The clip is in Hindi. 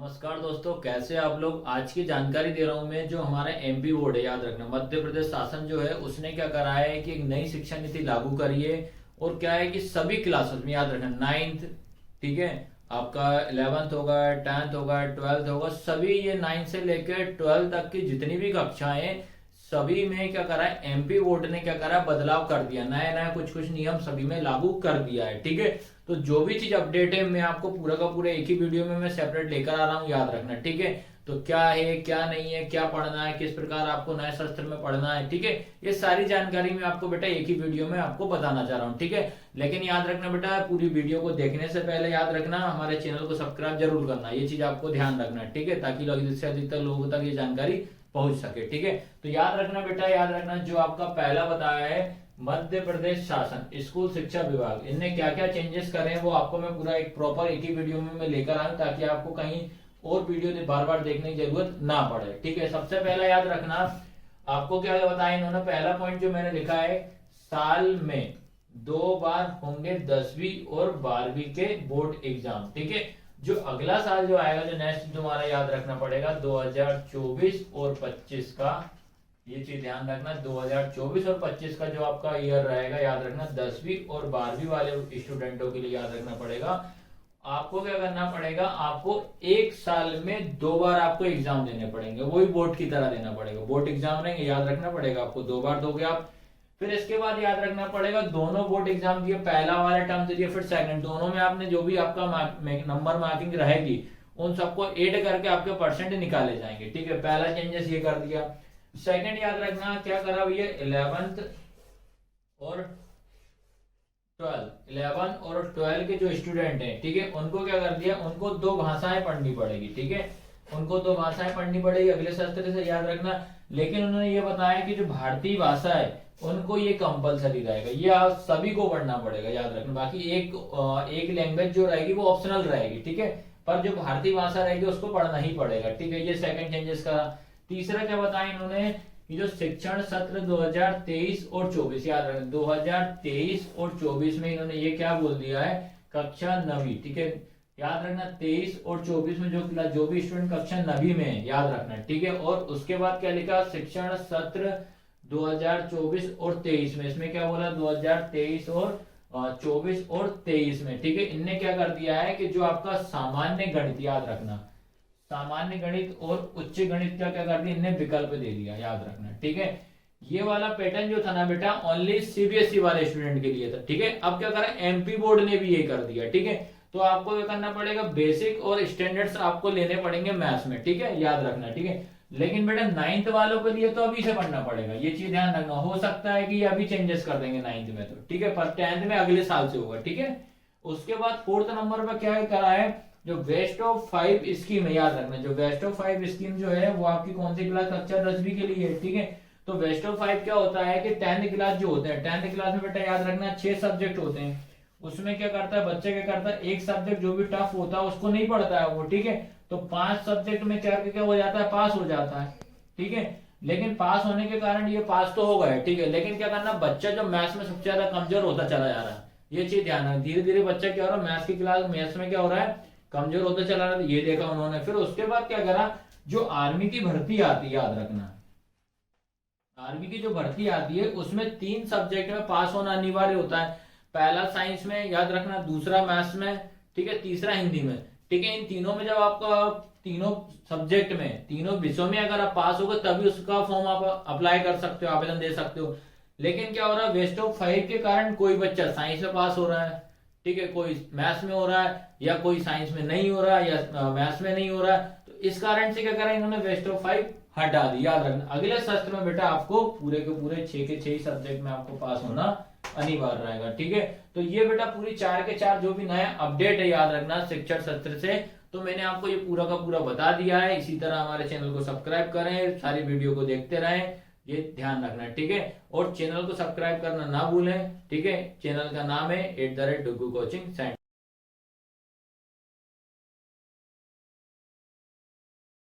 नमस्कार दोस्तों, कैसे आप लोग। आज की जानकारी दे रहा हूं मैं। जो हमारा एमपी बोर्ड है, याद रखना, मध्य प्रदेश शासन जो है उसने क्या करा है कि एक नई शिक्षा नीति लागू करी है। और क्या है कि सभी क्लासेस में, याद रखना, नाइन्थ, ठीक है, आपका 11th होगा, 10th होगा, 12th होगा, सभी ये 9 से लेकर 12 तक की जितनी भी कक्षाएं, सभी में क्या करा है, एमपी बोर्ड ने क्या करा है, बदलाव कर दिया। नया नया कुछ कुछ नियम सभी में लागू कर दिया है। ठीक है, तो जो भी चीज अपडेट है मैं आपको पूरा का पूरा एक ही वीडियो में मैं सेपरेट लेकर आ रहा हूँ, याद रखना। ठीक है, तो क्या है क्या नहीं है, क्या पढ़ना है, किस प्रकार आपको नए शस्त्र में पढ़ना है, ठीक है, ये सारी जानकारी मैं आपको बेटा एक ही वीडियो में आपको बताना चाह रहा हूँ। ठीक है, लेकिन याद रखना बेटा, पूरी वीडियो को देखने से पहले याद रखना हमारे चैनल को सब्सक्राइब जरूर करना। ये चीज आपको ध्यान रखना है, ठीक है, ताकि अधिक से अधिकतर लोगों तक ये जानकारी पहुंच सके। ठीक है, तो याद रखना बेटा, याद रखना जो आपका पहला बताया है मध्य प्रदेश शासन स्कूल शिक्षा विभाग, इनने क्या क्या चेंजेस करे हैं वो आपको मैं पूरा एक प्रॉपर एक ही वीडियो में मैं लेकर आऊं, ताकि आपको कहीं और वीडियो बार बार देखने की जरूरत ना पड़े। ठीक है, सबसे पहला याद रखना आपको क्या बताया इन्होंने। पहला पॉइंट जो मैंने लिखा है, साल में 2 बार होंगे 10वीं और 12वीं के बोर्ड एग्जाम। ठीक है, जो अगला साल जो आएगा, जो नेक्स्ट तुम्हारा याद रखना पड़ेगा 2024 और 25 का, ये चीज ध्यान रखना, 2024 और 25 का जो आपका ईयर रहेगा, याद रखना 10वीं और 12वीं वाले स्टूडेंटों के लिए याद रखना पड़ेगा। आपको क्या करना पड़ेगा, आपको एक साल में 2 बार आपको एग्जाम देने पड़ेंगे, वही बोर्ड की तरह देना पड़ेगा। बोर्ड एग्जाम रहेंगे, याद रखना पड़ेगा आपको 2 बार दोगे आप। फिर इसके बाद याद रखना पड़ेगा, दोनों बोर्ड एग्जाम दिए, पहला वाला टर्म दे दिया, फिर सेकंड, दोनों में आपने जो भी आपका नंबर मार्किंग रहेगी उन सबको ऐड करके आपके परसेंट निकाले जाएंगे। ठीक है, पहला चेंजेस ये कर दिया। सेकंड याद रखना क्या करा भैया, 11th और 12 के जो स्टूडेंट हैं, ठीक है, उनको क्या कर दिया, उनको 2 भाषाएं पढ़नी पड़ेगी। ठीक है, उनको 2 भाषाएं पढ़नी पड़ेगी अगले सत्र से, याद रखना। लेकिन उन्होंने ये बताया कि जो भारतीय भाषा है उनको ये कंपलसरी रहेगा, ये आप सभी को पढ़ना पड़ेगा, याद रखना। बाकी एक लैंग्वेज जो रहेगी वो ऑप्शनल रहेगी, ठीक है, पर जो भारतीय भाषा रहेगी उसको पढ़ना ही पड़ेगा। ठीक है, ये सेकंड चेंजेस का। तीसरा क्या बताया इन्होंने कि जो शिक्षण सत्र 2023 और 24, याद रखना 2023 और 24 में इन्होंने ये क्या बोल दिया है, कक्षा 9वीं, ठीक है, याद रखना 23 और 24 में जो भी स्टूडेंट कक्षा 9वीं में है, याद रखना। ठीक है, और उसके बाद क्या लिखा, शिक्षण सत्र 2024 और 23 में, इसमें क्या बोला, 2023 और 24 और 23 में। ठीक है, इनने क्या कर दिया है कि जो आपका सामान्य गणित, याद रखना, सामान्य गणित और उच्च गणित का क्या कर दिया, इनने विकल्प दे दिया, याद रखना। ठीक है, ये वाला पैटर्न जो था ना बेटा, ओनली सीबीएसई वाले स्टूडेंट के लिए था। ठीक है, अब क्या करा, एमपी बोर्ड ने भी ये कर दिया। ठीक है, तो आपको क्या करना पड़ेगा, बेसिक और स्टैंडर्ड्स आपको लेने पड़ेंगे मैथ्स में। ठीक है, याद रखना। ठीक है, लेकिन बेटा 9th वालों के लिए तो अभी से पढ़ना पड़ेगा, ये चीज ध्यान रखना। हो सकता है कि ये अभी चेंजेस कर देंगे 9th में तो, ठीक है, पर 10th में अगले साल से होगा। ठीक है, उसके बाद 4th नंबर पर क्या करा है, जो बेस्ट ऑफ 5 स्कीम है, याद रखना, जो बेस्ट ऑफ 5 स्कीम जो है वो आपकी कौन सी क्लास, कक्षा 10वीं के लिए है। ठीक है, तो बेस्ट ऑफ 5 क्या होता है कि 10th क्लास जो होते हैं, 10th क्लास में बेटा याद रखना 6 सब्जेक्ट होते हैं। उसमें क्या करता है बच्चे, क्या करता है, एक सब्जेक्ट जो भी टफ होता है उसको नहीं पढ़ता है वो। ठीक है, तो 5 सब्जेक्ट में करके क्या हो जाता है, पास हो जाता है। ठीक है, लेकिन पास होने के कारण ये पास तो हो गए, ठीक है, लेकिन क्या करना, बच्चा जो मैथ्स में सबसे ज्यादा कमजोर होता चला जा रहा है, ये चीज ध्यान रखना। धीरे धीरे बच्चा क्या हो रहा है, मैथ्स की क्लास, मैथ्स में क्या हो रहा है, कमजोर होता चला रहा है, ये देखा उन्होंने। फिर उसके बाद क्या करा, जो आर्मी की भर्ती आती है, याद रखना, आर्मी की जो भर्ती आती है उसमें 3 सब्जेक्ट में पास होना अनिवार्य होता है। पहला साइंस में, याद रखना, दूसरा मैथ्स में, ठीक है, तीसरा हिंदी में। ठीक है, इन तीनों में जब आपका तीनों सब्जेक्ट में, तीनों विषयों में अगर आप पास हो गए तभी उसका फॉर्म आप अप्लाई कर सकते हो, आवेदन दे सकते हो। लेकिन क्या हो रहा है, वेस्ट ऑफ 5 के कारण कोई बच्चा साइंस में पास हो रहा है, ठीक है, कोई मैथ्स में हो रहा है, या कोई साइंस में नहीं हो रहा है, या मैथ्स में नहीं हो रहा है, तो इस कारण से क्या करा इन्होंने, वेस्ट ऑफ 5 हटा दी। याद रखना, अगले सत्र में बेटा आपको पूरे के पूरे 6 के 6 सब्जेक्ट में आपको पास होना अनिवार्य रहेगा। ठीक है, तो ये बेटा पूरी 4 के 4 जो भी नया अपडेट है, याद रखना, शिक्षण सत्र से, तो मैंने आपको ये पूरा का पूरा बता दिया है। इसी तरह हमारे चैनल को सब्सक्राइब करें, सारी वीडियो को देखते रहें, ये ध्यान रखना। ठीक है, और चैनल को सब्सक्राइब करना ना भूलें। ठीक है, चैनल का नाम है @डुग्गू कोचिंग सेंटर।